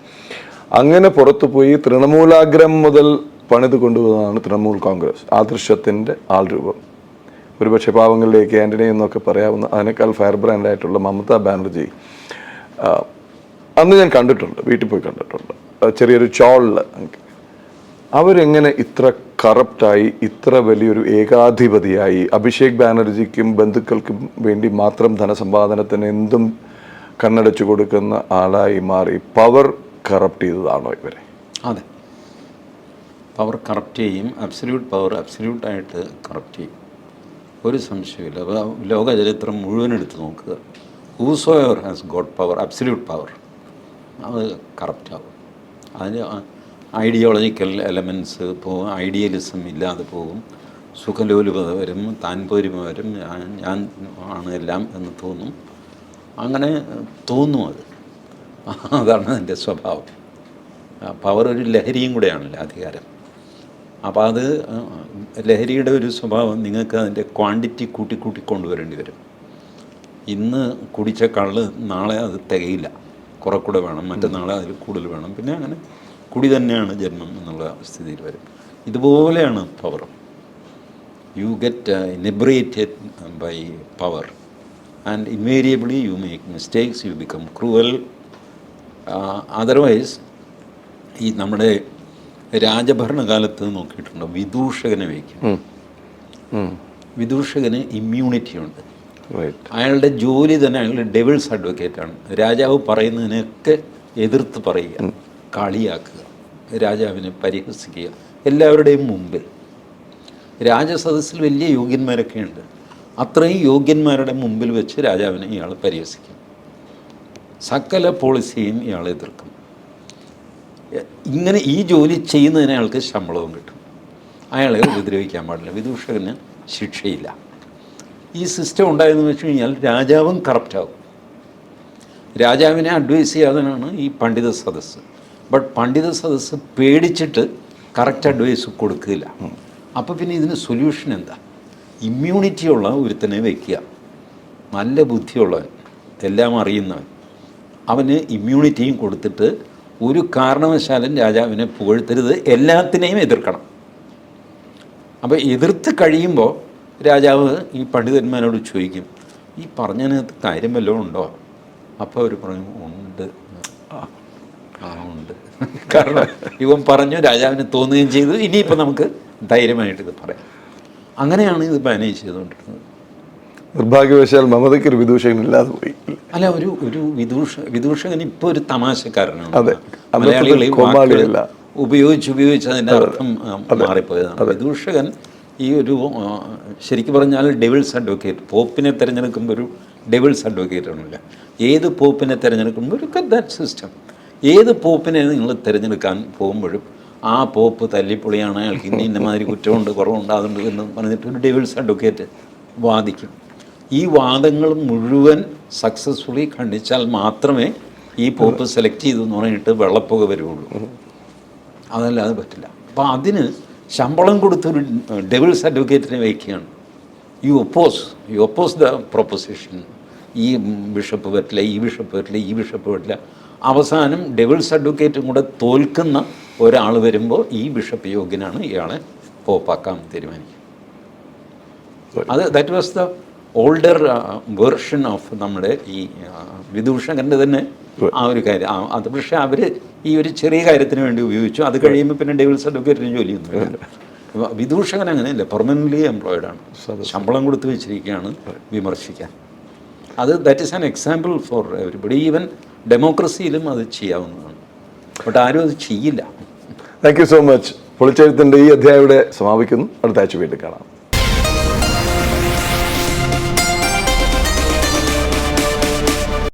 അങ്ങനെ പുറത്തുപോയി തൃണമൂലാഗ്രം മുതൽ പണിത് കൊണ്ടുപോകുന്നതാണ് തൃണമൂൽ കോൺഗ്രസ്, ആദർശത്തിൻ്റെ ആൾരൂപം. ഒരുപക്ഷെ പാവങ്ങളിലേക്ക് ആൻ്റണി എന്നൊക്കെ പറയാവുന്ന അതിനേക്കാൾ ഫയർ ബ്രാൻഡായിട്ടുള്ള മമതാ ബാനർജി അന്ന് ഞാൻ കണ്ടിട്ടുണ്ട്, വീട്ടിൽ പോയി കണ്ടിട്ടുണ്ട്. ചെറിയൊരു ചോളിൽ അവരെങ്ങനെ ഇത്ര കറപ്റ്റായി, ഇത്ര വലിയൊരു ഏകാധിപതിയായി, അഭിഷേക് ബാനർജിക്കും ബന്ധുക്കൾക്കും വേണ്ടി മാത്രം ധനസമ്പാദനത്തിന് എന്തും കണ്ണടച്ചു കൊടുക്കുന്ന ആളായി മാറി പവർ കറപ്റ്റ് ചെയ്തതാണോ ഇവരെ? അതെ, പവർ കറപ്റ്റ് ചെയ്യും. അബ്സല്യൂട്ട് പവർ അബ്സല്യൂട്ടായിട്ട് കറപ്റ്റ് ചെയ്യും, ഒരു സംശയമില്ല. അപ്പോൾ ലോക ചരിത്രം മുഴുവൻ എടുത്ത് നോക്കുക, whoso ever has got power, absolute power, അത് കറപ്റ്റാവും. അതിന് ഐഡിയോളജിക്കൽ എലമെൻറ്റ്സ് പോകും, ഐഡിയലിസം ഇല്ലാതെ പോകും, സുഖലോലുപത വരും, താൻപോരിമ വരും, ഞാൻ ആണ് എല്ലാം എന്ന് തോന്നും. അങ്ങനെ തോന്നും, അതാണ് അതിൻ്റെ സ്വഭാവം. പവർ ഒരു ലഹരിയും കൂടെയാണല്ലോ അധികാരം. അപ്പോൾ അത് ലഹരിയുടെ ഒരു സ്വഭാവം, നിങ്ങൾക്ക് അതിൻ്റെ ക്വാണ്ടിറ്റി കൂട്ടി കൊണ്ടുവരേണ്ടി വരും. ഇന്ന് കുടിച്ച കള്ള് നാളെ അത് തികയില്ല, കുറെ കൂടെ വേണം, മറ്റന്നാളെ അതിൽ കൂടുതൽ വേണം, പിന്നെ അങ്ങനെ കുടി തന്നെയാണ് ജന്മം എന്നുള്ള സ്ഥിതിയിൽ വരും. ഇതുപോലെയാണ് power. You get inebriated by power and invariably you make mistakes, you become cruel. Otherwise ഈ നമ്മുടെ രാജഭരണകാലത്ത് നോക്കിയിട്ടുണ്ടോ, വിദൂഷകനെ വയ്ക്കും. വിദൂഷകന് ഇമ്മ്യൂണിറ്റി ഉണ്ട്. അയാളുടെ ജോലി തന്നെ അയാളുടെ ഡെവിൾസ് അഡ്വക്കേറ്റാണ്. രാജാവ് പറയുന്നതിനൊക്കെ എതിർത്ത് പറയുക, കളിയാക്കുക, രാജാവിനെ പരിഹസിക്കുക എല്ലാവരുടെയും മുമ്പിൽ. രാജസദസ്സിൽ വലിയ യോഗ്യന്മാരൊക്കെ ഉണ്ട്, അത്രയും യോഗ്യന്മാരുടെ മുമ്പിൽ വെച്ച് രാജാവിനെ ഇയാൾ പരിഹസിക്കും. സകല പോളിസിയും ഇയാൾ എതിർക്കും. ഇങ്ങനെ ഈ ജോലി ചെയ്യുന്നതിന് അയാൾക്ക് ശമ്പളവും കിട്ടും. അയാളെ ഉപദ്രവിക്കാൻ പാടില്ല, വിദൂഷകന് ശിക്ഷയില്ല. ഈ സിസ്റ്റം ഉണ്ടായെന്ന് വെച്ച് കഴിഞ്ഞാൽ രാജാവും കറപ്റ്റാവും. രാജാവിനെ അഡ്വൈസ് ചെയ്യാനാണ് ഈ പണ്ഡിത സദസ്സ്. ബട്ട് പണ്ഡിത സദസ്സ് പേടിച്ചിട്ട് കറക്റ്റ് അഡ്വൈസ് കൊടുക്കില്ല. അപ്പോൾ പിന്നെ ഇതിന് സൊല്യൂഷൻ എന്താ? ഇമ്മ്യൂണിറ്റിയുള്ള ഒരുത്തനെ വയ്ക്കുക, നല്ല ബുദ്ധിയുള്ളവൻ, എല്ലാം അറിയുന്നവൻ. അവന് ഇമ്മ്യൂണിറ്റിയും കൊടുത്തിട്ട് ഒരു കാരണവശാലും രാജാവിനെ പുകഴ്ത്തരുത്, എല്ലാത്തിനെയും എതിർക്കണം. അപ്പോൾ എതിർത്ത് കഴിയുമ്പോൾ രാജാവ് ഈ പണ്ഡിതന്മാരോട് ചോദിക്കും, ഈ പറഞ്ഞതിനകത്ത് കാര്യം വല്ലതും ഉണ്ടോ? അപ്പോൾ അവർ പറയും ഉണ്ട്. ഉണ്ട്. കാരണം ഇവൻ പറഞ്ഞു, രാജാവിന് തോന്നുകയും ചെയ്തു, ഇനിയിപ്പോൾ നമുക്ക് ധൈര്യമായിട്ട് ഇത് പറയാം. അങ്ങനെയാണ് ഇത് മാനേജ് ചെയ്തുകൊണ്ടിരുന്നത്. നിർഭാഗ്യവശാൽ മമതയ്ക്കൊരു വിദൂഷകൻ ഇല്ലാതെ പോയി. അല്ല, ഒരു വിദൂഷകൻ ഇപ്പോൾ ഒരു തമാശക്കാരനാണ്. മലയാളികൾ ഉപയോഗിച്ച് അതിൻ്റെ അർത്ഥം മാറിപ്പോയതാണ്. വിദൂഷകൻ ഈ ഒരു ശരിക്കും പറഞ്ഞാൽ ഡെവിൾസ് അഡ്വക്കേറ്റ്. പോപ്പിനെ തിരഞ്ഞെടുക്കുമ്പോൾ ഒരു ഡെവിൾസ് അഡ്വക്കേറ്റ് ആണല്ലോ. ഏത് പോപ്പിനെ തിരഞ്ഞെടുക്കുമ്പോൾ ഒരു ദാറ്റ് സിസ്റ്റം. ഏത് പോപ്പിനെ നിങ്ങൾ തിരഞ്ഞെടുക്കാൻ പോകുമ്പോഴും ആ പോപ്പ് തല്ലിപ്പൊളിയാണ്, അയാൾക്ക് ഇന്ന മാതിരി കുറ്റമുണ്ട്, കുറവുണ്ട്, അതുണ്ട് എന്ന് പറഞ്ഞിട്ട് ഒരു ഡെവിൾസ് അഡ്വക്കേറ്റ് വാദിക്കും. ഈ വാദങ്ങൾ മുഴുവൻ സക്സസ്ഫുള്ളി ഖണ്ഡിച്ചാൽ മാത്രമേ ഈ പോപ്പ് സെലക്ട് ചെയ്തു എന്ന് പറഞ്ഞിട്ട് വെള്ളപ്പുക വരുള്ളൂ. അതല്ലാതെ പറ്റില്ല. അപ്പോൾ അതിന് ശമ്പളം കൊടുത്തൊരു ഡെവിൾസ് അഡ്വക്കേറ്റിനെ വയ്ക്കുകയാണ്. You oppose the proposition. ഈ ബിഷപ്പ് പറ്റില്ല, ഈ ബിഷപ്പ് പറ്റില്ല, ഈ ബിഷപ്പ് പറ്റില്ല. അവസാനം ഡെവിൾസ് അഡ്വക്കേറ്റും കൂടെ തോൽക്കുന്ന ഒരാൾ വരുമ്പോൾ ഈ ബിഷപ്പ് യോഗ്യനാണ്, ഇയാളെ പോപ്പാക്കാൻ തീരുമാനിക്കും. അത് that was the older version of നമ്മുടെ ഈ വിദൂഷകൻ്റെ തന്നെ ആ ഒരു കാര്യം. അത് പക്ഷേ അവർ ഈ ഒരു ചെറിയ കാര്യത്തിന് വേണ്ടി ഉപയോഗിച്ചു. അത് കഴിയുമ്പോൾ പിന്നെ ഡെവിൾസ് അഡ്വക്കേറ്റിന് ജോലിയൊന്നുമില്ല. വിദൂഷകൻ അങ്ങനെയല്ല, പെർമനൻ്റ്ലി എംപ്ലോയിഡാണ്, ശമ്പളം കൊടുത്ത് വെച്ചിരിക്കുകയാണ് വിമർശിക്കാൻ. That is an example for everybody. Even ഡെമോക്രസിയിലും അത് ചെയ്യാവുന്നതാണ്. ബട്ട് ആരും അത് ചെയ്യില്ല. Thank you so much. പൊളിച്ചെഴുത്തിൻ്റെ ഈ അധ്യായം ഇവിടെ സമാപിക്കുന്നു. അടുത്ത ആഴ്ച വീണ്ടും കാണാം.